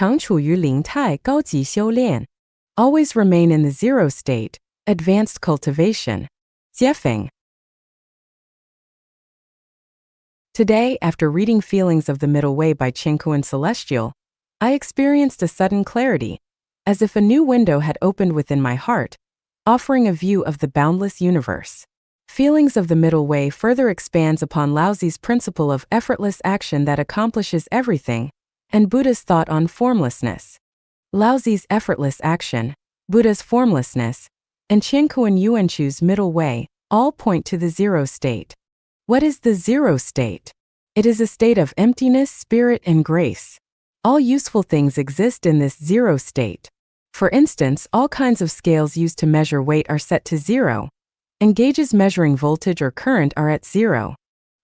常处于零态高级修炼. Always remain in the zero state, advanced cultivation. Jiefeng. Today, after reading Feelings of the Middle Way by Qingkuan Celestial, I experienced a sudden clarity, as if a new window had opened within my heart, offering a view of the boundless universe. Feelings of the Middle Way further expands upon Laozi's principle of effortless action that accomplishes everything, and Buddha's thought on formlessness. Laozi's effortless action, Buddha's formlessness, and Qingkuan Yuanchu's middle way all point to the zero state. What is the zero state? It is a state of emptiness, spirit, and grace. All useful things exist in this zero state. For instance, all kinds of scales used to measure weight are set to zero, and gauges measuring voltage or current are at zero.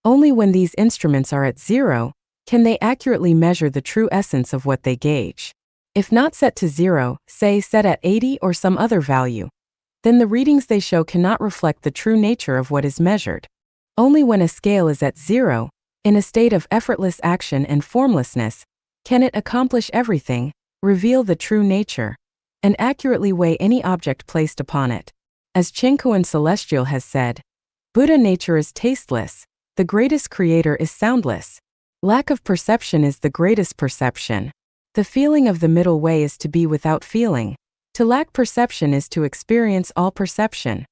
Only when these instruments are at zero can they accurately measure the true essence of what they gauge. If not set to zero, say set at 80 or some other value, then the readings they show cannot reflect the true nature of what is measured. Only when a scale is at zero, in a state of effortless action and formlessness, can it accomplish everything, reveal the true nature, and accurately weigh any object placed upon it. As Qingkuan Celestial has said, Buddha nature is tasteless, the greatest creator is soundless. Lack of perception is the greatest perception. The feeling of the middle way is to be without feeling. To lack perception is to experience all perception.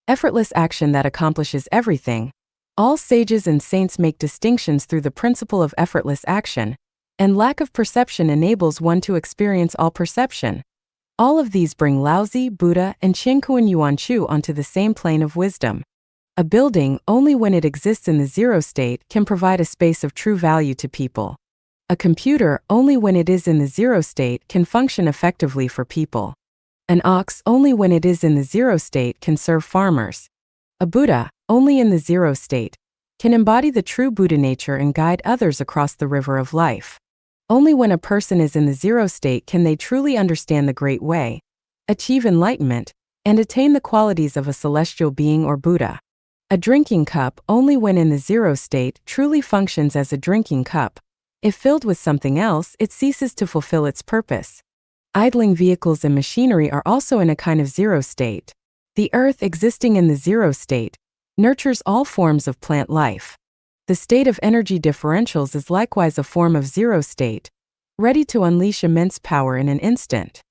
Effortless action that accomplishes everything. All sages and saints make distinctions through the principle of effortless action, and lack of perception enables one to experience all perception. All of these bring Laozi, Buddha, and Qingkuan Yuanchu onto the same plane of wisdom. A building, only when it exists in the zero state, can provide a space of true value to people. A computer, only when it is in the zero state, can function effectively for people. An ox, only when it is in the zero state, can serve farmers. A Buddha, only in the zero state, can embody the true Buddha nature and guide others across the river of life. Only when a person is in the zero state can they truly understand the Great Way, achieve enlightenment, and attain the qualities of a celestial being or Buddha. A drinking cup, only when in the zero state, truly functions as a drinking cup. If filled with something else, it ceases to fulfill its purpose. Idling vehicles and machinery are also in a kind of zero state. The earth, existing in the zero state, nurtures all forms of plant life. The state of energy differentials is likewise a form of zero state, ready to unleash immense power in an instant.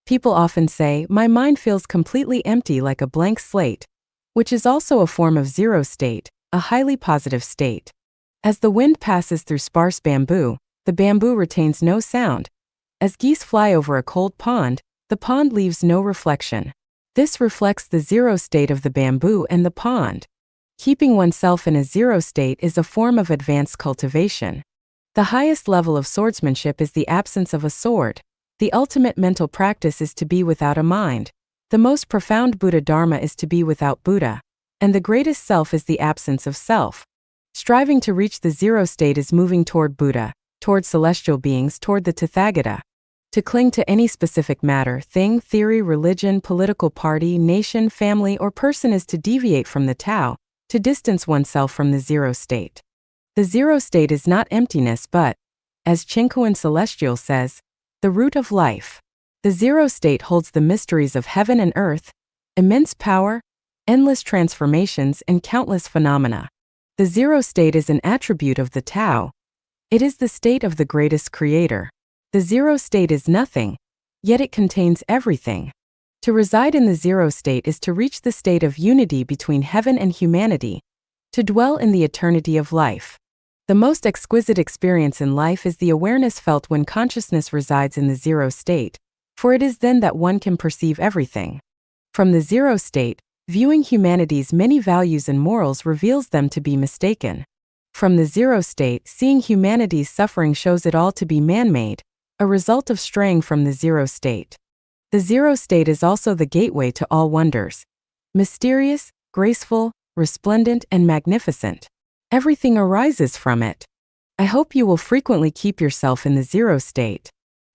People often say, "My mind feels completely empty like a blank slate," which is also a form of zero state, a highly positive state. As the wind passes through sparse bamboo, the bamboo retains no sound. As geese fly over a cold pond, the pond leaves no reflection. This reflects the zero state of the bamboo and the pond. Keeping oneself in a zero state is a form of advanced cultivation. The highest level of swordsmanship is the absence of a sword. The ultimate mental practice is to be without a mind. The most profound Buddha Dharma is to be without Buddha. And the greatest self is the absence of self. Striving to reach the zero state is moving toward Buddha, toward celestial beings, toward the Tathagata. To cling to any specific matter, thing, theory, religion, political party, nation, family, or person is to deviate from the Tao, to distance oneself from the zero state. The zero state is not emptiness but, as Qingkuan Celestial says, the root of life. The zero state holds the mysteries of heaven and earth, immense power, endless transformations, and countless phenomena. The zero state is an attribute of the Tao. It is the state of the greatest creator. The zero state is nothing, yet it contains everything. To reside in the zero state is to reach the state of unity between heaven and humanity, to dwell in the eternity of life. The most exquisite experience in life is the awareness felt when consciousness resides in the zero state, for it is then that one can perceive everything. From the zero state, viewing humanity's many values and morals reveals them to be mistaken. From the zero state, seeing humanity's suffering shows it all to be man-made, a result of straying from the zero state. The zero state is also the gateway to all wonders. Mysterious, graceful, resplendent, and magnificent. Everything arises from it. I hope you will frequently keep yourself in the zero state.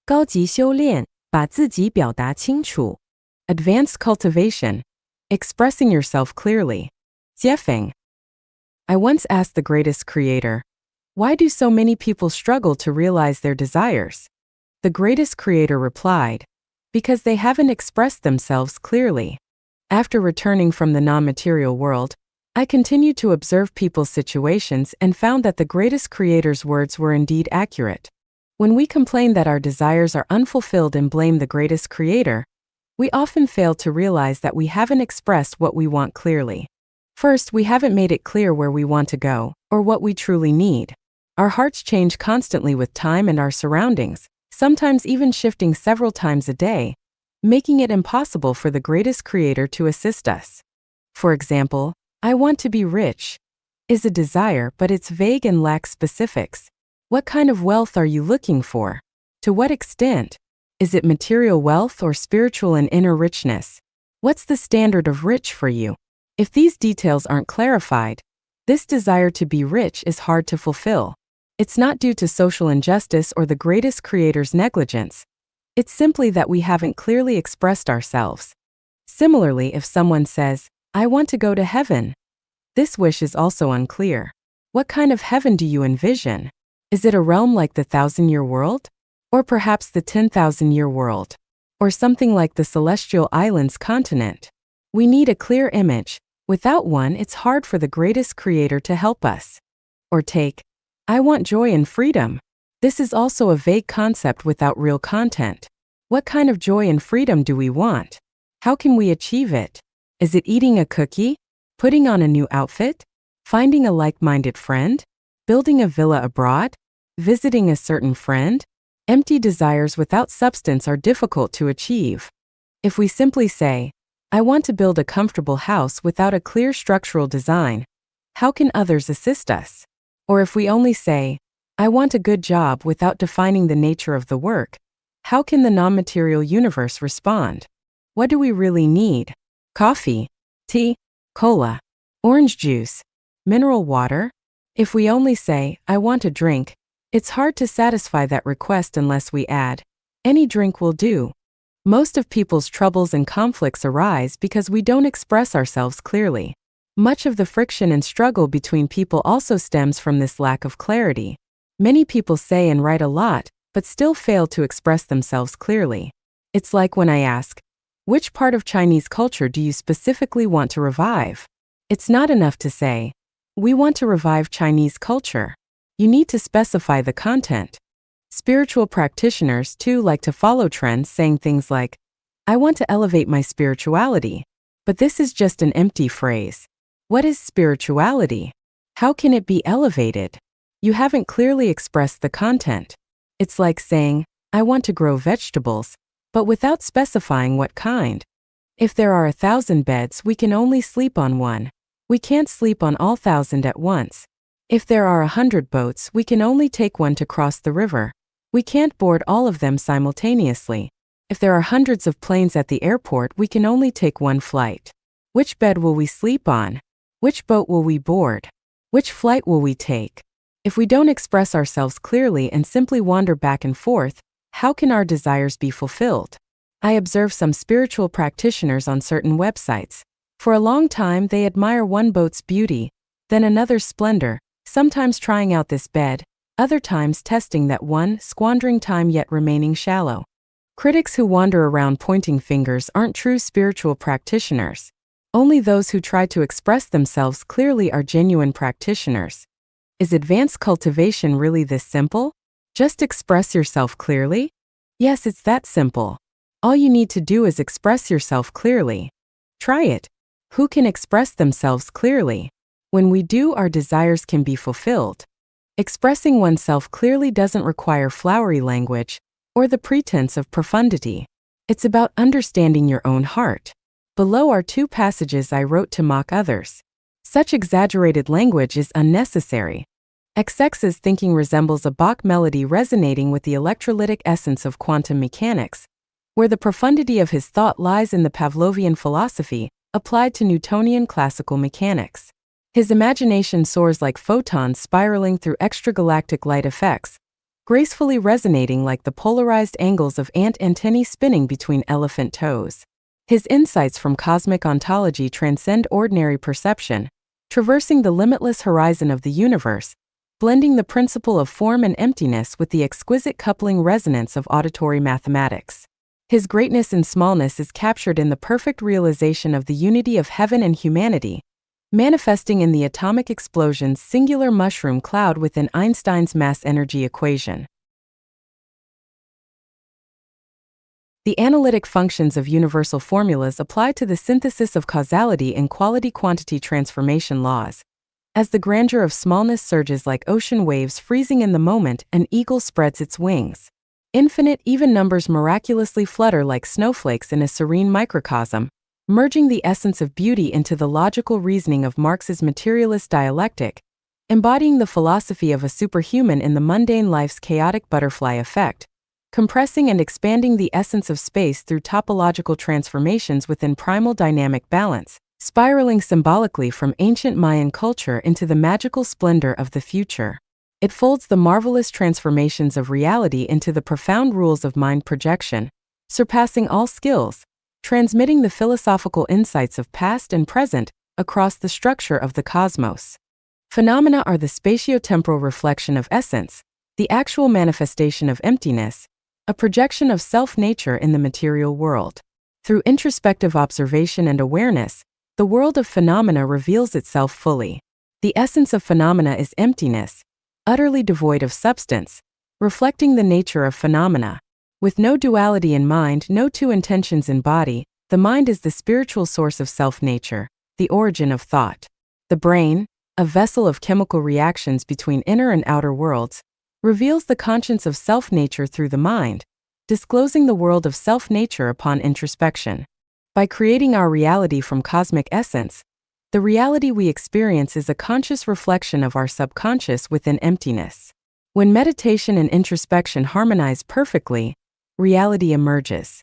高级修炼，把自己表达清楚. Advanced cultivation, expressing yourself clearly. Jiefeng. I once asked the greatest creator, why do so many people struggle to realize their desires? The greatest creator replied, because they haven't expressed themselves clearly. After returning from the non-material world, I continued to observe people's situations and found that the greatest creator's words were indeed accurate. When we complain that our desires are unfulfilled and blame the greatest creator, we often fail to realize that we haven't expressed what we want clearly. First, we haven't made it clear where we want to go, or what we truly need. Our hearts change constantly with time and our surroundings, sometimes even shifting several times a day, making it impossible for the greatest creator to assist us. For example, I want to be rich is a desire, but it's vague and lacks specifics. What kind of wealth are you looking for? To what extent? Is it material wealth or spiritual and inner richness? What's the standard of rich for you? If these details aren't clarified, this desire to be rich is hard to fulfill. It's not due to social injustice or the greatest creator's negligence. It's simply that we haven't clearly expressed ourselves. Similarly, if someone says, I want to go to heaven, this wish is also unclear. What kind of heaven do you envision? Is it a realm like the 1,000-year world? Or perhaps the 10,000-year world? Or something like the Celestial Islands continent? We need a clear image. Without one, it's hard for the greatest creator to help us. Or take, I want joy and freedom. This is also a vague concept without real content. What kind of joy and freedom do we want? How can we achieve it? Is it eating a cookie? Putting on a new outfit? Finding a like-minded friend? Building a villa abroad? Visiting a certain friend? Empty desires without substance are difficult to achieve. If we simply say, I want to build a comfortable house without a clear structural design, how can others assist us? Or if we only say, I want a good job without defining the nature of the work, how can the non-material universe respond? What do we really need? Coffee, tea, cola, orange juice, mineral water? If we only say, I want a drink, it's hard to satisfy that request unless we add, any drink will do. Most of people's troubles and conflicts arise because we don't express ourselves clearly. Much of the friction and struggle between people also stems from this lack of clarity. Many people say and write a lot, but still fail to express themselves clearly. It's like when I ask, which part of Chinese culture do you specifically want to revive? It's not enough to say, we want to revive Chinese culture. You need to specify the content. Spiritual practitioners, too, like to follow trends saying things like, I want to elevate my spirituality. But this is just an empty phrase. What is spirituality? How can it be elevated? You haven't clearly expressed the content. It's like saying, I want to grow vegetables, but without specifying what kind. If there are 1,000 beds, we can only sleep on one. We can't sleep on all 1,000 at once. If there are 100 boats, we can only take one to cross the river. We can't board all of them simultaneously. If there are hundreds of planes at the airport, we can only take one flight. Which bed will we sleep on? Which boat will we board? Which flight will we take? If we don't express ourselves clearly and simply wander back and forth, how can our desires be fulfilled? I observe some spiritual practitioners on certain websites. For a long time, they admire one boat's beauty, then another's splendor, sometimes trying out this bed, other times testing that one, squandering time yet remaining shallow. Critics who wander around pointing fingers aren't true spiritual practitioners. Only those who try to express themselves clearly are genuine practitioners. Is advanced cultivation really this simple? Just express yourself clearly? Yes, it's that simple. All you need to do is express yourself clearly. Try it. Who can express themselves clearly? When we do, our desires can be fulfilled. Expressing oneself clearly doesn't require flowery language or the pretense of profundity. It's about understanding your own heart. Below are 2 passages I wrote to mock others. Such exaggerated language is unnecessary. XX's thinking resembles a Bach melody resonating with the electrolytic essence of quantum mechanics, where the profundity of his thought lies in the Pavlovian philosophy applied to Newtonian classical mechanics. His imagination soars like photons spiraling through extragalactic light effects, gracefully resonating like the polarized angles of ant antennae spinning between elephant toes. His insights from cosmic ontology transcend ordinary perception, traversing the limitless horizon of the universe, blending the principle of form and emptiness with the exquisite coupling resonance of auditory mathematics. His greatness in smallness is captured in the perfect realization of the unity of heaven and humanity, manifesting in the atomic explosion's singular mushroom cloud within Einstein's mass-energy equation. The analytic functions of universal formulas apply to the synthesis of causality and quality-quantity transformation laws. As the grandeur of smallness surges like ocean waves freezing in the moment, an eagle spreads its wings. Infinite even numbers miraculously flutter like snowflakes in a serene microcosm, merging the essence of beauty into the logical reasoning of Marx's materialist dialectic, embodying the philosophy of a superhuman in the mundane life's chaotic butterfly effect, compressing and expanding the essence of space through topological transformations within primal dynamic balance, spiraling symbolically from ancient Mayan culture into the magical splendor of the future. It folds the marvelous transformations of reality into the profound rules of mind projection, surpassing all skills, transmitting the philosophical insights of past and present across the structure of the cosmos. Phenomena are the spatiotemporal reflection of essence, the actual manifestation of emptiness, a projection of self-nature in the material world. Through introspective observation and awareness, the world of phenomena reveals itself fully. The essence of phenomena is emptiness, utterly devoid of substance, reflecting the nature of phenomena. With no duality in mind, no two intentions in body, the mind is the spiritual source of self-nature, the origin of thought. The brain, a vessel of chemical reactions between inner and outer worlds, reveals the conscience of self-nature through the mind, disclosing the world of self-nature upon introspection. By creating our reality from cosmic essence, the reality we experience is a conscious reflection of our subconscious within emptiness. When meditation and introspection harmonize perfectly, reality emerges.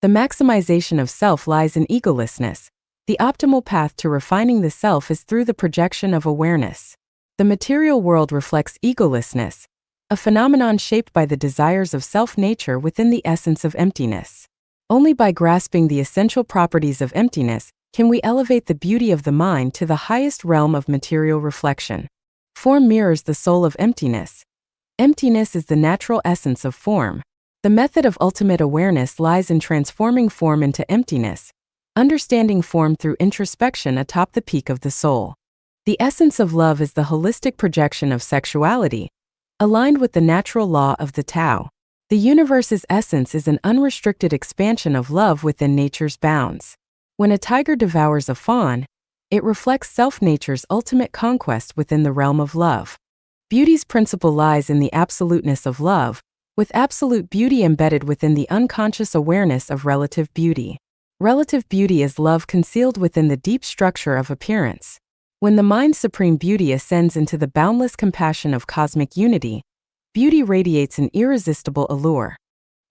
The maximization of self lies in egolessness. The optimal path to refining the self is through the projection of awareness. The material world reflects egolessness, a phenomenon shaped by the desires of self-nature within the essence of emptiness. Only by grasping the essential properties of emptiness can we elevate the beauty of the mind to the highest realm of material reflection. Form mirrors the soul of emptiness. Emptiness is the natural essence of form. The method of ultimate awareness lies in transforming form into emptiness, understanding form through introspection atop the peak of the soul. The essence of love is the holistic projection of sexuality, aligned with the natural law of the Tao. The universe's essence is an unrestricted expansion of love within nature's bounds. When a tiger devours a fawn, it reflects self-nature's ultimate conquest within the realm of love. Beauty's principle lies in the absoluteness of love, with absolute beauty embedded within the unconscious awareness of relative beauty. Relative beauty is love concealed within the deep structure of appearance. When the mind's supreme beauty ascends into the boundless compassion of cosmic unity, beauty radiates an irresistible allure.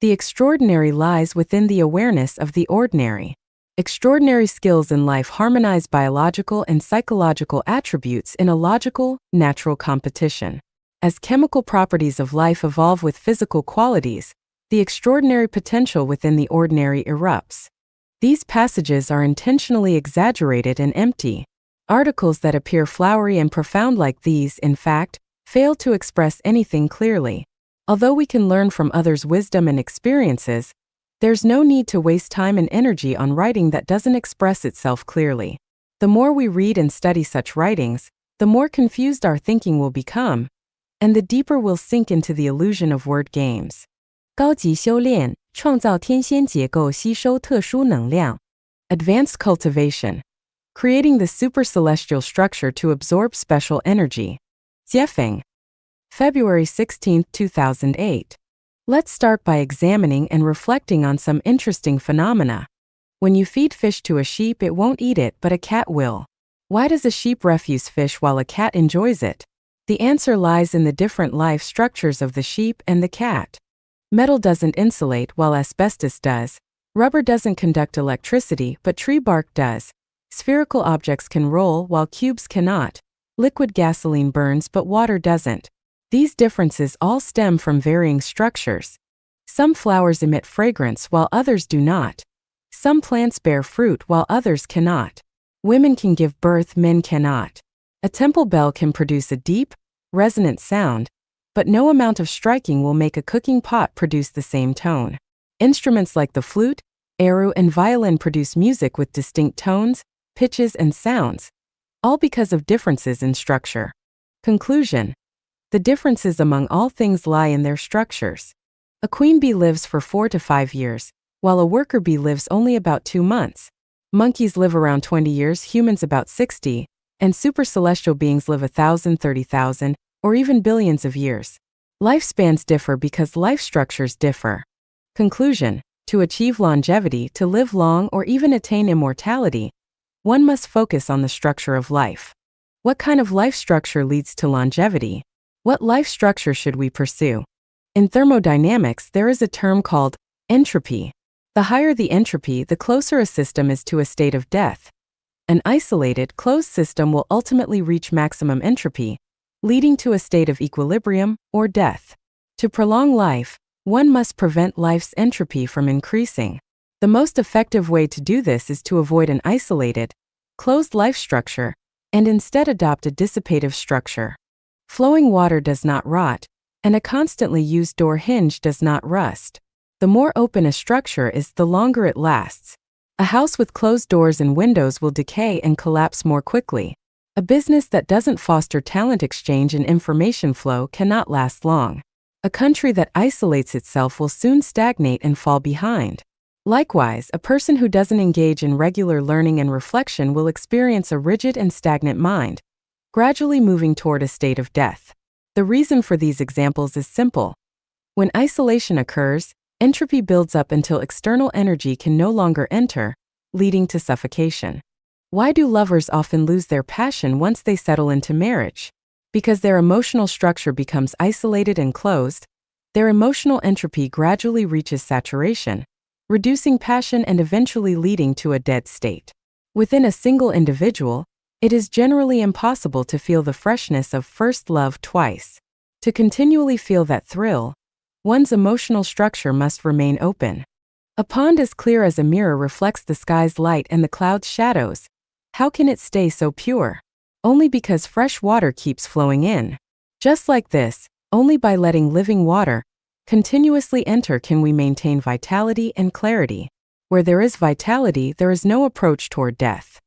The extraordinary lies within the awareness of the ordinary. Extraordinary skills in life harmonize biological and psychological attributes in a logical, natural competition. As chemical properties of life evolve with physical qualities, the extraordinary potential within the ordinary erupts. These passages are intentionally exaggerated and empty. Articles that appear flowery and profound like these, in fact, fail to express anything clearly. Although we can learn from others' wisdom and experiences, there's no need to waste time and energy on writing that doesn't express itself clearly. The more we read and study such writings, the more confused our thinking will become, and the deeper we'll sink into the illusion of word games. 高级修炼，创造天仙结构，吸收特殊能量。Advanced cultivation, creating the super-celestial structure to absorb special energy. Jiefeng. February 16, 2008. Let's start by examining and reflecting on some interesting phenomena. When you feed fish to a sheep, it won't eat it, but a cat will. Why does a sheep refuse fish while a cat enjoys it? The answer lies in the different life structures of the sheep and the cat. Metal doesn't insulate while asbestos does. Rubber doesn't conduct electricity, but tree bark does. Spherical objects can roll while cubes cannot. Liquid gasoline burns but water doesn't. These differences all stem from varying structures. Some flowers emit fragrance while others do not. Some plants bear fruit while others cannot. Women can give birth, men cannot. A temple bell can produce a deep, resonant sound, but no amount of striking will make a cooking pot produce the same tone. Instruments like the flute, eru, and violin produce music with distinct tones, pitches, and sounds, all because of differences in structure. Conclusion: the differences among all things lie in their structures. A queen bee lives for 4 to 5 years, while a worker bee lives only about 2 months. Monkeys live around 20 years, humans about 60, and supercelestial beings live 1,000, 30,000, or even billions of years. Lifespans differ because life structures differ. Conclusion: to achieve longevity, to live long, or even attain immortality, one must focus on the structure of life. What kind of life structure leads to longevity? What life structure should we pursue? In thermodynamics, there is a term called entropy. The higher the entropy, the closer a system is to a state of death. An isolated, closed system will ultimately reach maximum entropy, leading to a state of equilibrium or death. To prolong life, one must prevent life's entropy from increasing. The most effective way to do this is to avoid an isolated, closed life structure and instead adopt a dissipative structure. Flowing water does not rot, and a constantly used door hinge does not rust. The more open a structure is, the longer it lasts. A house with closed doors and windows will decay and collapse more quickly. A business that doesn't foster talent exchange and information flow cannot last long. A country that isolates itself will soon stagnate and fall behind. Likewise, a person who doesn't engage in regular learning and reflection will experience a rigid and stagnant mind, gradually moving toward a state of death. The reason for these examples is simple. When isolation occurs, entropy builds up until external energy can no longer enter, leading to suffocation. Why do lovers often lose their passion once they settle into marriage? Because their emotional structure becomes isolated and closed, their emotional entropy gradually reaches saturation, reducing passion and eventually leading to a dead state. Within a single individual, it is generally impossible to feel the freshness of first love twice. To continually feel that thrill, one's emotional structure must remain open. A pond as clear as a mirror reflects the sky's light and the cloud's shadows. How can it stay so pure? Only because fresh water keeps flowing in. Just like this, only by letting living water continuously enter can we maintain vitality and clarity. Where there is vitality, there is no approach toward death.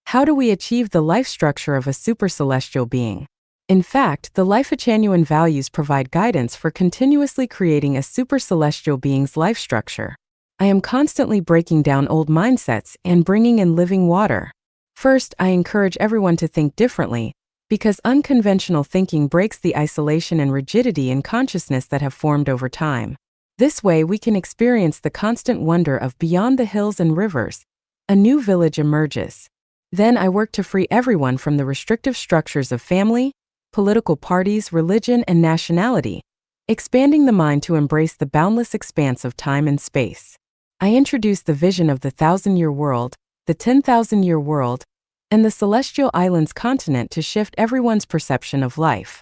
How do we achieve the life structure of a supercelestial being? In fact, the Life-Genuine values provide guidance for continuously creating a supercelestial being's life structure. I am constantly breaking down old mindsets and bringing in living water. First, I encourage everyone to think differently, because unconventional thinking breaks the isolation and rigidity in consciousness that have formed over time. This way, we can experience the constant wonder of beyond the hills and rivers. A new village emerges. Then I work to free everyone from the restrictive structures of family, political parties, religion, and nationality, expanding the mind to embrace the boundless expanse of time and space. I introduce the vision of the 1,000-year world, the 10,000-year world, and the Celestial Islands continent to shift everyone's perception of life.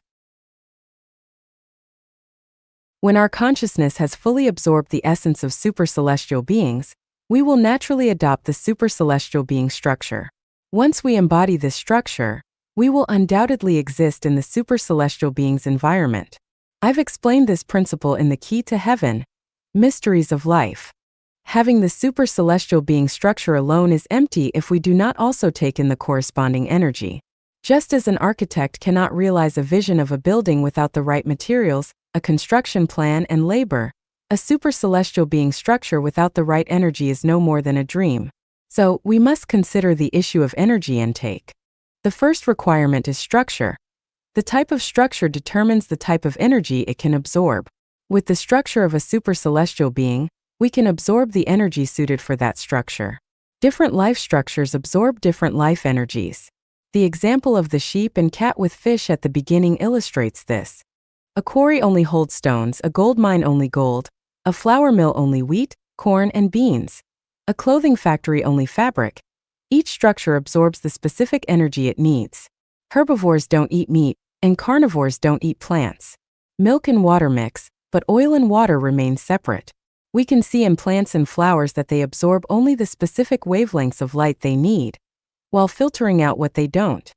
When our consciousness has fully absorbed the essence of supercelestial beings, we will naturally adopt the supercelestial being structure. Once we embody this structure, we will undoubtedly exist in the supercelestial being's environment. I've explained this principle in The Key to Heaven, Mysteries of Life. Having the supercelestial being structure alone is empty if we do not also take in the corresponding energy. Just as an architect cannot realize a vision of a building without the right materials, a construction plan, and labor, a supercelestial being structure without the right energy is no more than a dream. So, we must consider the issue of energy intake. The first requirement is structure. The type of structure determines the type of energy it can absorb. With the structure of a supercelestial being, we can absorb the energy suited for that structure. Different life structures absorb different life energies. The example of the sheep and cat with fish at the beginning illustrates this. A quarry only holds stones, a gold mine only gold, a flour mill only wheat, corn, and beans, a clothing factory only fabric. Each structure absorbs the specific energy it needs. Herbivores don't eat meat, and carnivores don't eat plants. Milk and water mix, but oil and water remain separate. We can see in plants and flowers that they absorb only the specific wavelengths of light they need, while filtering out what they don't.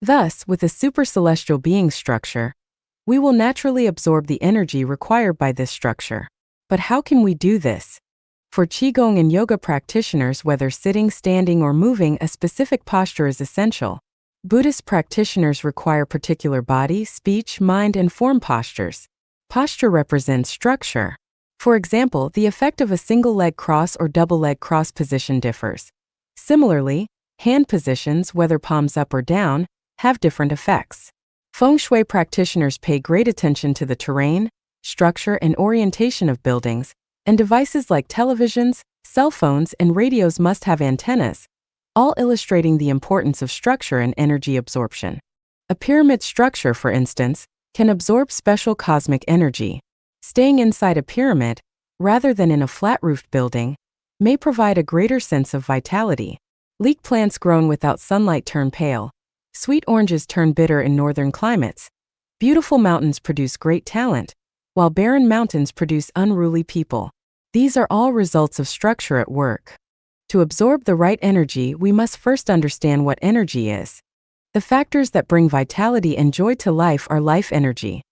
Thus, with a supercelestial being structure, we will naturally absorb the energy required by this structure. But how can we do this? For Qigong and yoga practitioners, whether sitting, standing, or moving, a specific posture is essential. Buddhist practitioners require particular body, speech, mind, and form postures. Posture represents structure. For example, the effect of a single leg cross or double leg cross position differs. Similarly, hand positions, whether palms up or down, have different effects. Feng Shui practitioners pay great attention to the terrain, structure, and orientation of buildings, and devices like televisions, cell phones, and radios must have antennas, all illustrating the importance of structure and energy absorption. A pyramid structure, for instance, can absorb special cosmic energy. Staying inside a pyramid, rather than in a flat-roofed building, may provide a greater sense of vitality. Leek plants grown without sunlight turn pale. Sweet oranges turn bitter in northern climates. Beautiful mountains produce great talent, while barren mountains produce unruly people. These are all results of structure at work. To absorb the right energy, we must first understand what energy is. The factors that bring vitality and joy to life are life energy.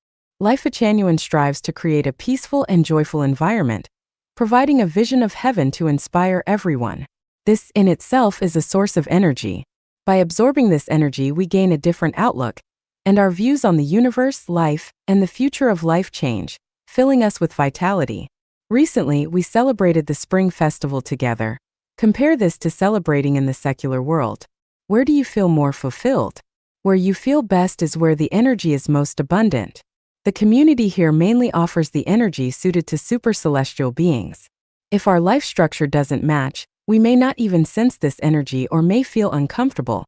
Life Genuine strives to create a peaceful and joyful environment, providing a vision of heaven to inspire everyone. This in itself is a source of energy. By absorbing this energy, we gain a different outlook, and our views on the universe, life, and the future of life change, filling us with vitality. Recently, we celebrated the Spring Festival together. Compare this to celebrating in the secular world. Where do you feel more fulfilled? Where you feel best is where the energy is most abundant. The community here mainly offers the energy suited to super celestial beings. If our life structure doesn't match, we may not even sense this energy or may feel uncomfortable,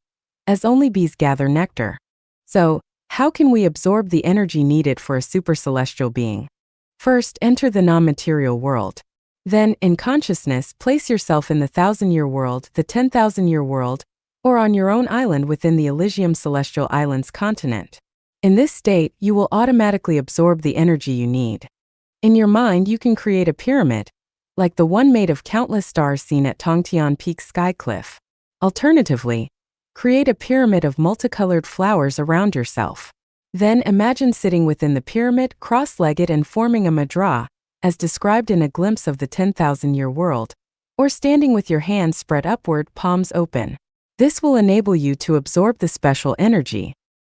as only bees gather nectar. So, how can we absorb the energy needed for a super celestial being? First, enter the non-material world. Then, in consciousness, place yourself in the 1,000-year world, the 10,000-year world, or on your own island within the Elysium Celestial Islands continent. In this state, you will automatically absorb the energy you need. In your mind, you can create a pyramid, like the one made of countless stars seen at Tongtian Peak Skycliff. Alternatively, create a pyramid of multicolored flowers around yourself. Then imagine sitting within the pyramid, cross-legged and forming a mudra, as described in A Glimpse of the 10,000-Year World, or standing with your hands spread upward, palms open. This will enable you to absorb the special energy.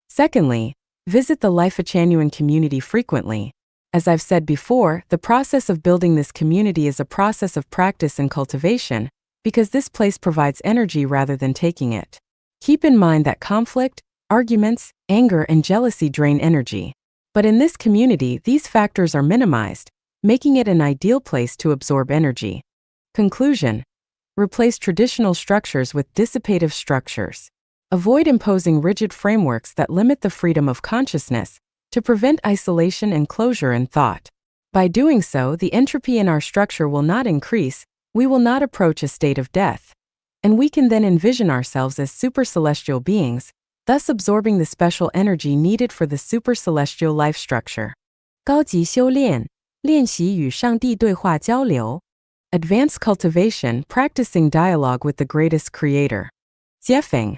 Secondly, visit the Life Genuine community frequently. As I've said before, the process of building this community is a process of practice and cultivation, because this place provides energy rather than taking it. Keep in mind that conflict, arguments, anger, and jealousy drain energy. But in this community, these factors are minimized, making it an ideal place to absorb energy. Conclusion: replace traditional structures with dissipative structures. Avoid imposing rigid frameworks that limit the freedom of consciousness, to prevent isolation and closure in thought. By doing so, the entropy in our structure will not increase, we will not approach a state of death, and we can then envision ourselves as super celestial beings, thus absorbing the special energy needed for the super celestial life structure. 高级修炼，练习与上帝对话交流. Advanced cultivation, practicing dialogue with the greatest creator. Jiefeng.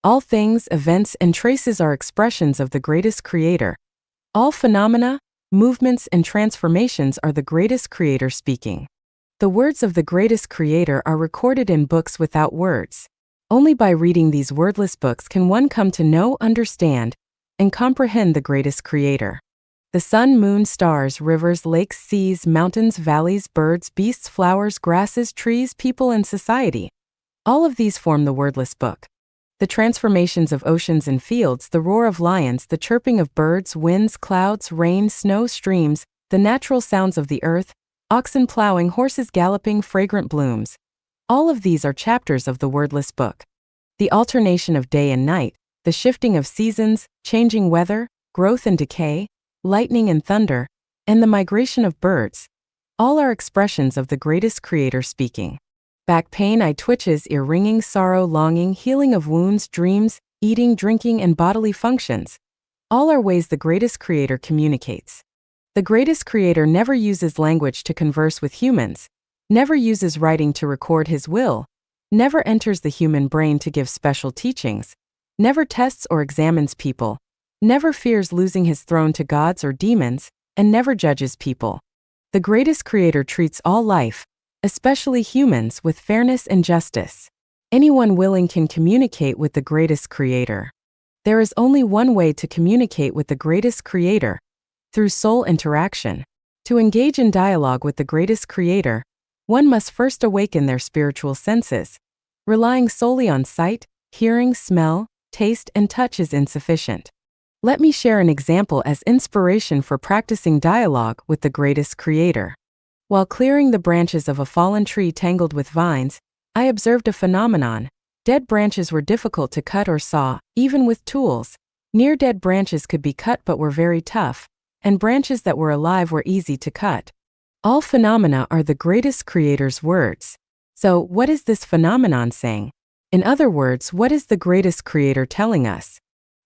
All things, events, and traces are expressions of the greatest creator. All phenomena, movements, and transformations are the greatest creator speaking. The words of the greatest creator are recorded in books without words. Only by reading these wordless books can one come to know, understand, and comprehend the greatest creator. The sun, moon, stars, rivers, lakes, seas, mountains, valleys, birds, beasts, flowers, grasses, trees, people, and society. All of these form the wordless book. The transformations of oceans and fields, the roar of lions, the chirping of birds, winds, clouds, rain, snow, streams, the natural sounds of the earth, oxen plowing, horses galloping, fragrant blooms. All of these are chapters of the wordless book. The alternation of day and night, the shifting of seasons, changing weather, growth and decay, lightning and thunder, and the migration of birds, all are expressions of the greatest creator speaking. Back pain, eye twitches, ear ringing, sorrow, longing, healing of wounds, dreams, eating, drinking, and bodily functions, all are ways the greatest creator communicates. The greatest creator never uses language to converse with humans, never uses writing to record his will, never enters the human brain to give special teachings, never tests or examines people, never fears losing his throne to gods or demons, and never judges people. The greatest creator treats all life, especially humans, with fairness and justice. Anyone willing can communicate with the greatest creator. There is only one way to communicate with the greatest creator: through soul interaction. To engage in dialogue with the greatest creator, one must first awaken their spiritual senses. Relying solely on sight, hearing, smell, taste, and touch is insufficient. Let me share an example as inspiration for practicing dialogue with the greatest creator. While clearing the branches of a fallen tree tangled with vines, I observed a phenomenon. Dead branches were difficult to cut or saw, even with tools. Near-dead branches could be cut but were very tough, and branches that were alive were easy to cut. All phenomena are the greatest creator's words. So, what is this phenomenon saying? In other words, what is the greatest creator telling us?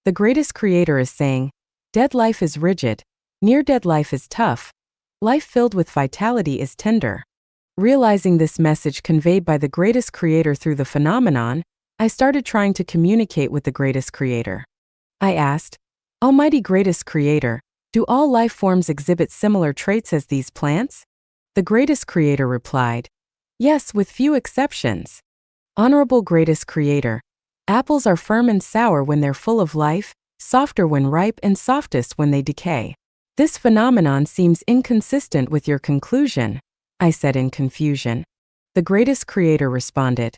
The greatest creator is saying, dead life is rigid, near-dead life is tough, life filled with vitality is tender. Realizing this message conveyed by the greatest creator through the phenomenon, I started trying to communicate with the greatest creator. I asked, Almighty greatest creator, do all life forms exhibit similar traits as these plants? The greatest creator replied, yes, with few exceptions. Honorable greatest creator, apples are firm and sour when they're full of life, softer when ripe and softest when they decay. This phenomenon seems inconsistent with your conclusion, I said in confusion. The greatest creator responded,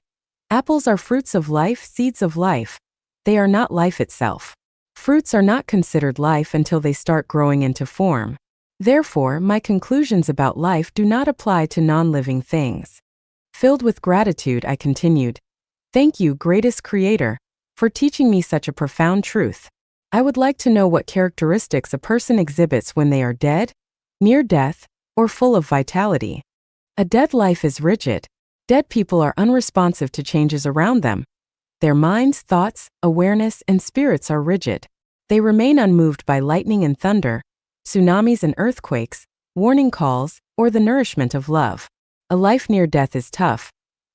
apples are fruits of life, seeds of life. They are not life itself. Fruits are not considered life until they start growing into form. Therefore, my conclusions about life do not apply to non-living things. Filled with gratitude, I continued, thank you, greatest creator, for teaching me such a profound truth. I would like to know what characteristics a person exhibits when they are dead, near death, or full of vitality. A dead life is rigid. Dead people are unresponsive to changes around them. Their minds, thoughts, awareness, and spirits are rigid. They remain unmoved by lightning and thunder, tsunamis and earthquakes, warning calls, or the nourishment of love. A life near death is tough.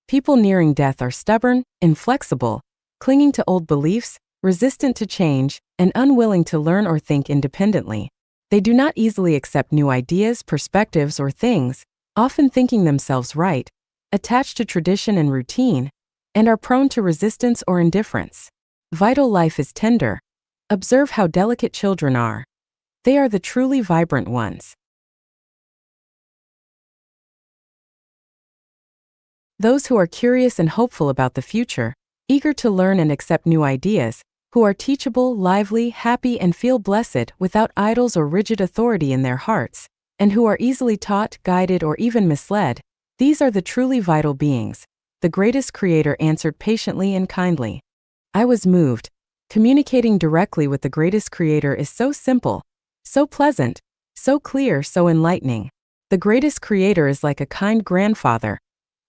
People nearing death are stubborn, inflexible, clinging to old beliefs, resistant to change, and unwilling to learn or think independently. They do not easily accept new ideas, perspectives, or things, often thinking themselves right, attached to tradition and routine, and are prone to resistance or indifference. Vital life is tender. Observe how delicate children are. They are the truly vibrant ones. Those who are curious and hopeful about the future, eager to learn and accept new ideas, who are teachable, lively, happy, and feel blessed without idols or rigid authority in their hearts, and who are easily taught, guided, or even misled, these are the truly vital beings, the greatest creator answered patiently and kindly. I was moved. Communicating directly with the greatest creator is so simple, so pleasant, so clear, so enlightening. The greatest creator is like a kind grandfather.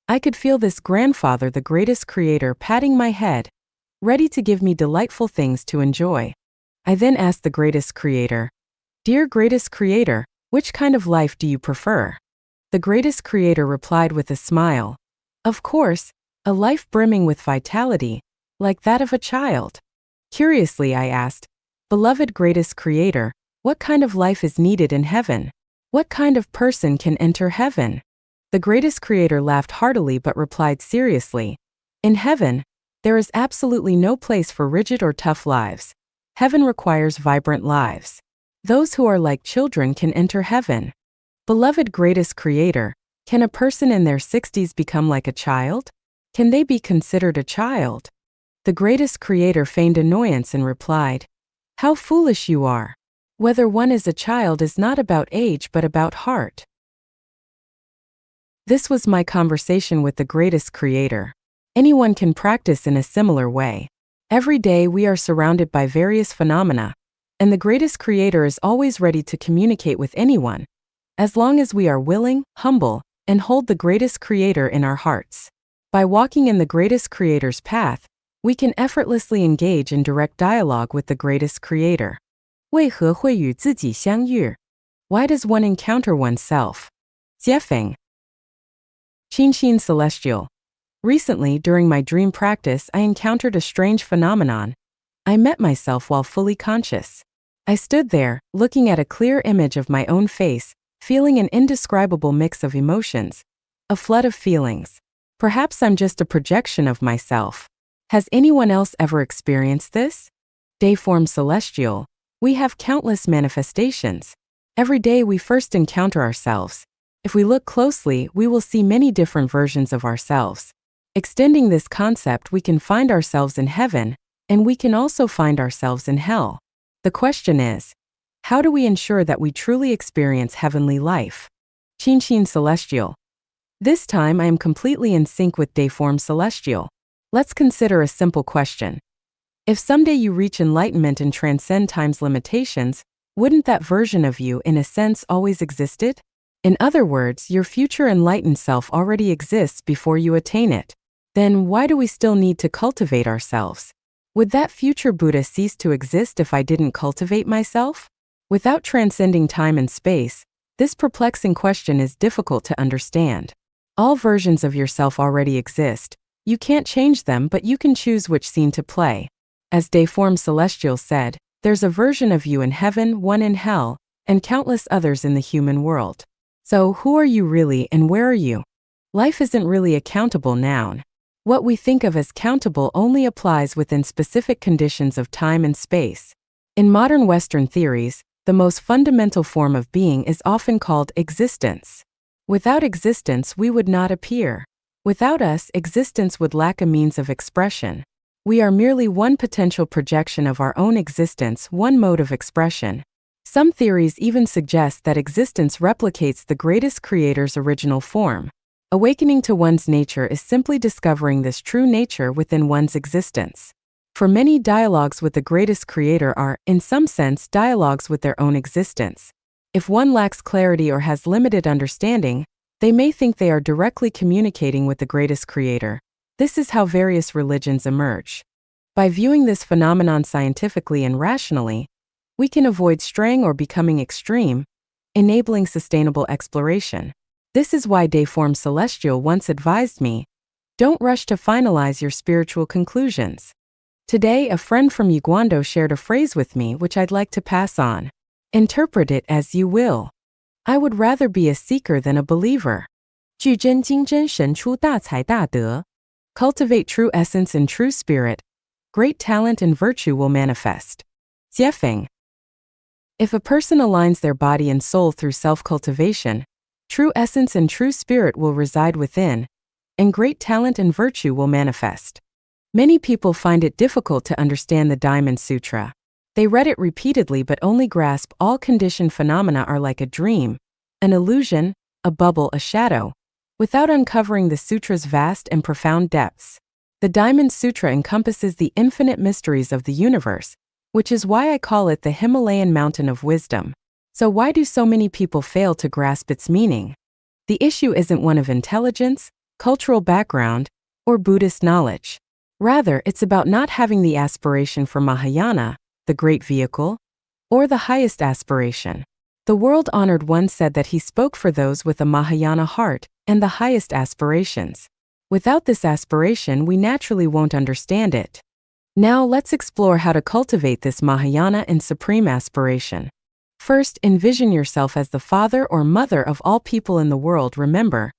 I could feel this grandfather, the greatest creator, patting my head, ready to give me delightful things to enjoy. I then asked the greatest creator, dear greatest creator, which kind of life do you prefer? The greatest creator replied with a smile, of course, a life brimming with vitality, like that of a child. Curiously, I asked, beloved greatest creator, what kind of life is needed in heaven? What kind of person can enter heaven? The greatest creator laughed heartily but replied seriously, in heaven, there is absolutely no place for rigid or tough lives. Heaven requires vibrant lives. Those who are like children can enter heaven. Beloved greatest creator, can a person in their 60s become like a child? Can they be considered a child? The greatest creator feigned annoyance and replied, how foolish you are. Whether one is a child is not about age but about heart. This was my conversation with the greatest creator. Anyone can practice in a similar way. Every day we are surrounded by various phenomena, and the greatest creator is always ready to communicate with anyone, as long as we are willing, humble, and hold the greatest creator in our hearts. By walking in the greatest creator's path, we can effortlessly engage in direct dialogue with the greatest creator. 为何会与自己相遇? Why does one encounter oneself? 解放. Qinshin Celestial. Recently, during my dream practice, I encountered a strange phenomenon. I met myself while fully conscious. I stood there, looking at a clear image of my own face, feeling an indescribable mix of emotions, a flood of feelings. Perhaps I'm just a projection of myself. Has anyone else ever experienced this? Dayform celestial. We have countless manifestations. Every day we first encounter ourselves. If we look closely, we will see many different versions of ourselves. Extending this concept, we can find ourselves in heaven, and we can also find ourselves in hell. The question is, how do we ensure that we truly experience heavenly life? Chinchin celestial. This time I am completely in sync with Dayform celestial. Let's consider a simple question. If someday you reach enlightenment and transcend time's limitations, wouldn't that version of you, in a sense, always existed? In other words, your future enlightened self already exists before you attain it. Then why do we still need to cultivate ourselves? Would that future Buddha cease to exist if I didn't cultivate myself? Without transcending time and space, this perplexing question is difficult to understand. All versions of yourself already exist. You can't change them, but you can choose which scene to play. As Dayform Celestial said, there's a version of you in heaven, one in hell, and countless others in the human world. So who are you really and where are you? Life isn't really a countable noun. What we think of as countable only applies within specific conditions of time and space. In modern Western theories, the most fundamental form of being is often called existence. Without existence, we would not appear. Without us, existence would lack a means of expression. We are merely one potential projection of our own existence, one mode of expression. Some theories even suggest that existence replicates the greatest creator's original form. Awakening to one's nature is simply discovering this true nature within one's existence. For many, dialogues with the greatest creator are, in some sense, dialogues with their own existence. If one lacks clarity or has limited understanding, they may think they are directly communicating with the greatest creator. This is how various religions emerge. By viewing this phenomenon scientifically and rationally, we can avoid straying or becoming extreme, enabling sustainable exploration. This is why Dayform Celestial once advised me, don't rush to finalize your spiritual conclusions. Today, a friend from Uganda shared a phrase with me which I'd like to pass on. Interpret it as you will. I would rather be a seeker than a believer. 具真精真神出大才大德. Cultivate true essence and true spirit. Great talent and virtue will manifest. Jiefeng. If a person aligns their body and soul through self-cultivation, true essence and true spirit will reside within, and great talent and virtue will manifest. Many people find it difficult to understand the Diamond Sutra. They read it repeatedly but only grasp all conditioned phenomena are like a dream, an illusion, a bubble, a shadow, without uncovering the sutra's vast and profound depths. The Diamond Sutra encompasses the infinite mysteries of the universe, which is why I call it the Himalayan mountain of wisdom. So why do so many people fail to grasp its meaning? The issue isn't one of intelligence, cultural background, or Buddhist knowledge. Rather, it's about not having the aspiration for Mahayana, the great vehicle, or the highest aspiration. The world-honored one said that he spoke for those with a Mahayana heart and the highest aspirations. Without this aspiration, we naturally won't understand it. Now let's explore how to cultivate this Mahayana and supreme aspiration. First, envision yourself as the father or mother of all people in the world. Remember,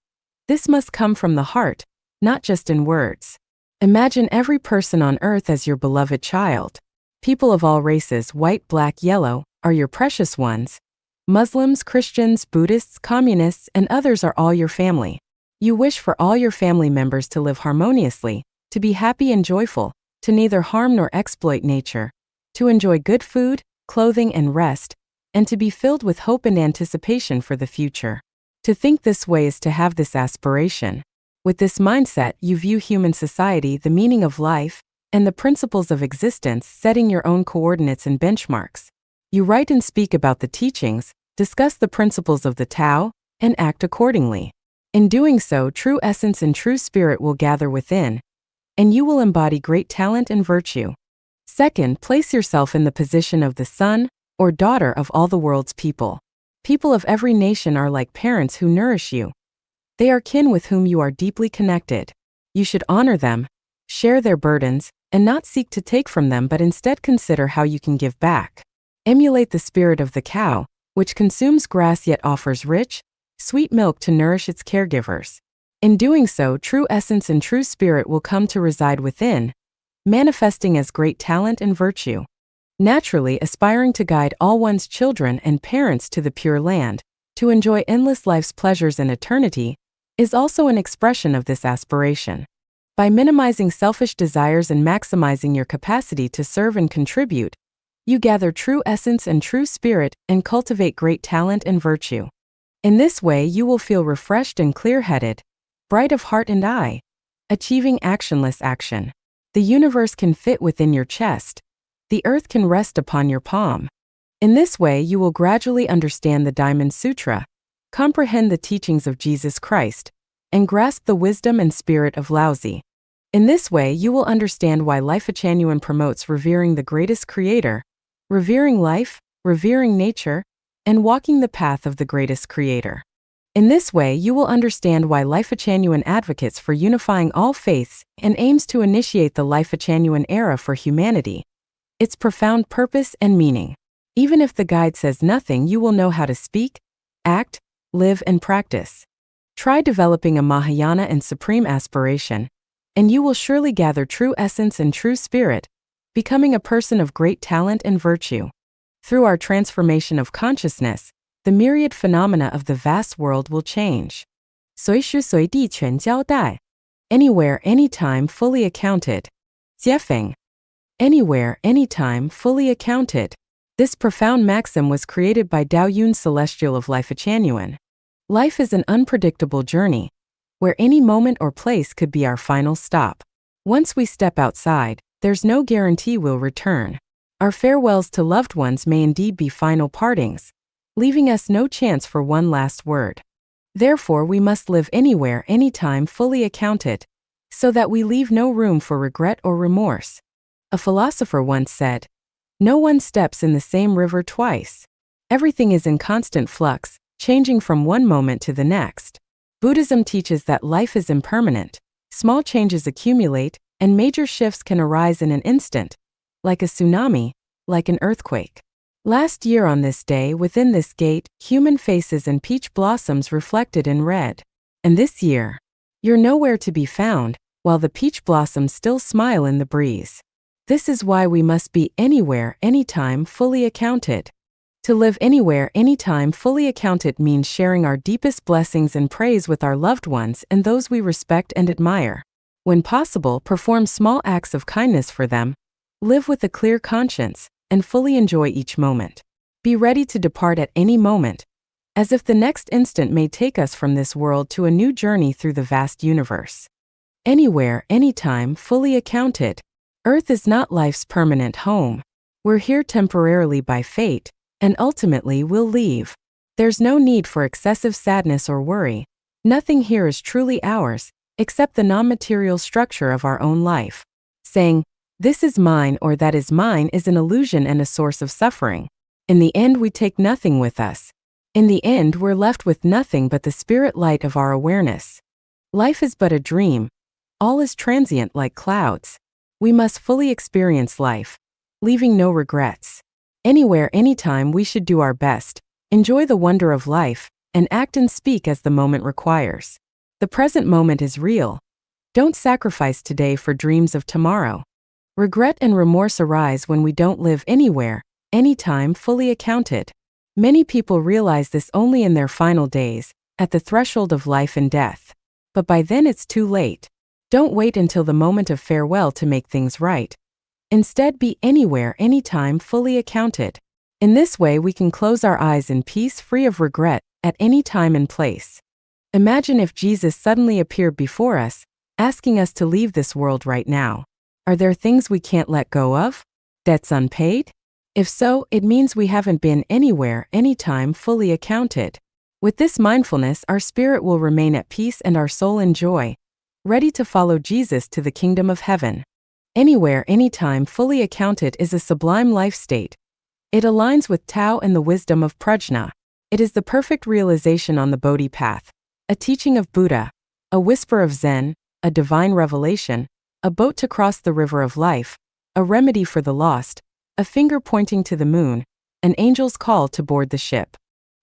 this must come from the heart, not just in words. Imagine every person on earth as your beloved child. People of all races, white, black, yellow, are your precious ones. Muslims, Christians, Buddhists, communists, and others are all your family. You wish for all your family members to live harmoniously, to be happy and joyful, to neither harm nor exploit nature, to enjoy good food, clothing, and rest, and to be filled with hope and anticipation for the future. To think this way is to have this aspiration. With this mindset, you view human society, the meaning of life, and the principles of existence, setting your own coordinates and benchmarks. You write and speak about the teachings, discuss the principles of the Tao, and act accordingly. In doing so, true essence and true spirit will gather within, and you will embody great talent and virtue. Second, place yourself in the position of the son or daughter of all the world's people. People of every nation are like parents who nourish you. They are kin with whom you are deeply connected. You should honor them, share their burdens, and not seek to take from them but instead consider how you can give back. Emulate the spirit of the cow, which consumes grass yet offers rich, sweet milk to nourish its caregivers. In doing so, true essence and true spirit will come to reside within, manifesting as great talent and virtue. Naturally, aspiring to guide all one's children and parents to the Pure Land, to enjoy endless life's pleasures in eternity, is also an expression of this aspiration. By minimizing selfish desires and maximizing your capacity to serve and contribute, you gather true essence and true spirit and cultivate great talent and virtue. In this way, you will feel refreshed and clear-headed, bright of heart and eye, achieving actionless action. The universe can fit within your chest. The earth can rest upon your palm. In this way, you will gradually understand the Diamond Sutra, comprehend the teachings of Jesus Christ, and grasp the wisdom and spirit of Laozi. In this way, you will understand why Life Genuine promotes revering the greatest creator, revering life, revering nature, and walking the path of the greatest creator. In this way, you will understand why Life Genuine advocates for unifying all faiths and aims to initiate the Life Genuine era for humanity, its profound purpose and meaning. Even if the guide says nothing, you will know how to speak, act, live, and practice. Try developing a Mahayana and supreme aspiration, and you will surely gather true essence and true spirit, becoming a person of great talent and virtue. Through our transformation of consciousness, the myriad phenomena of the vast world will change. 随时随地全交代. Anywhere, anytime, fully accounted. 接缝. Anywhere, anytime, fully accounted. This profound maxim was created by Tao Yun Celestial of Life Genuine. Life is an unpredictable journey, where any moment or place could be our final stop. Once we step outside, there's no guarantee we'll return. Our farewells to loved ones may indeed be final partings, leaving us no chance for one last word. Therefore, we must live anywhere, anytime, fully accounted, so that we leave no room for regret or remorse. A philosopher once said, "No one steps in the same river twice. Everything is in constant flux, changing from one moment to the next." Buddhism teaches that life is impermanent, small changes accumulate, and major shifts can arise in an instant, like a tsunami, like an earthquake. Last year on this day, within this gate, human faces and peach blossoms reflected in red. And this year, you're nowhere to be found, while the peach blossoms still smile in the breeze. This is why we must be anywhere, anytime, fully accounted. To live anywhere, anytime, fully accounted means sharing our deepest blessings and praise with our loved ones and those we respect and admire. When possible, perform small acts of kindness for them, live with a clear conscience, and fully enjoy each moment. Be ready to depart at any moment, as if the next instant may take us from this world to a new journey through the vast universe. Anywhere, anytime, fully accounted. Earth is not life's permanent home. We're here temporarily by fate, and ultimately we'll leave. There's no need for excessive sadness or worry. Nothing here is truly ours, except the non-material structure of our own life. Saying, "This is mine" or "that is mine" is an illusion and a source of suffering. In the end, we take nothing with us. In the end, we're left with nothing but the spirit light of our awareness. Life is but a dream. All is transient like clouds. We must fully experience life, leaving no regrets. Anywhere, anytime, we should do our best, enjoy the wonder of life, and act and speak as the moment requires. The present moment is real. Don't sacrifice today for dreams of tomorrow. Regret and remorse arise when we don't live anywhere, anytime, fully accounted. Many people realize this only in their final days, at the threshold of life and death. But by then it's too late. Don't wait until the moment of farewell to make things right. Instead, be anywhere, anytime, fully accounted. In this way, we can close our eyes in peace, free of regret, at any time and place. Imagine if Jesus suddenly appeared before us, asking us to leave this world right now. Are there things we can't let go of? Debts unpaid? If so, it means we haven't been anywhere, anytime, fully accounted. With this mindfulness, our spirit will remain at peace and our soul in joy, ready to follow Jesus to the kingdom of heaven. Anywhere, anytime, fully accounted is a sublime life state. It aligns with Tao and the wisdom of Prajna. It is the perfect realization on the Bodhi path, a teaching of Buddha, a whisper of Zen, a divine revelation, a boat to cross the river of life, a remedy for the lost, a finger pointing to the moon, an angel's call to board the ship.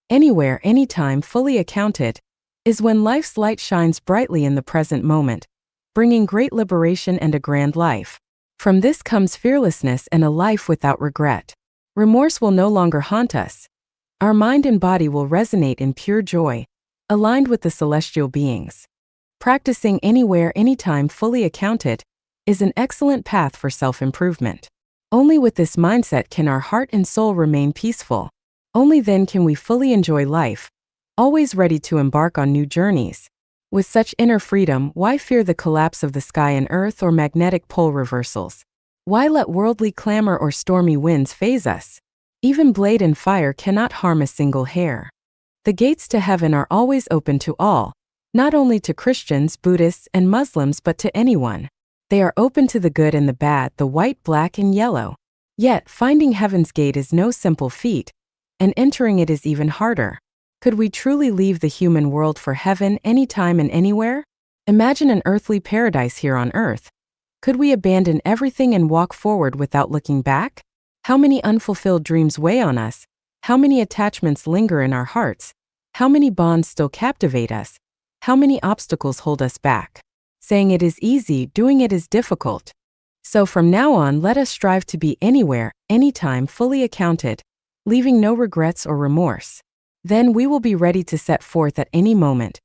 Anywhere, anytime, fully accounted, is when life's light shines brightly in the present moment, bringing great liberation and a grand life. From this comes fearlessness and a life without regret. Remorse will no longer haunt us. Our mind and body will resonate in pure joy, aligned with the celestial beings. Practicing anywhere, anytime, fully accounted, is an excellent path for self-improvement. Only with this mindset can our heart and soul remain peaceful. Only then can we fully enjoy life, always ready to embark on new journeys. With such inner freedom, why fear the collapse of the sky and earth or magnetic pole reversals? Why let worldly clamor or stormy winds faze us? Even blade and fire cannot harm a single hair. The gates to heaven are always open to all, not only to Christians, Buddhists, and Muslims but to anyone. They are open to the good and the bad, the white, black, and yellow. Yet, finding heaven's gate is no simple feat, and entering it is even harder. Could we truly leave the human world for heaven anytime and anywhere? Imagine an earthly paradise here on earth. Could we abandon everything and walk forward without looking back? How many unfulfilled dreams weigh on us? How many attachments linger in our hearts? How many bonds still captivate us? How many obstacles hold us back? Saying it is easy, doing it is difficult. So from now on, let us strive to be anywhere, anytime, fully accounted, leaving no regrets or remorse. Then we will be ready to set forth at any moment,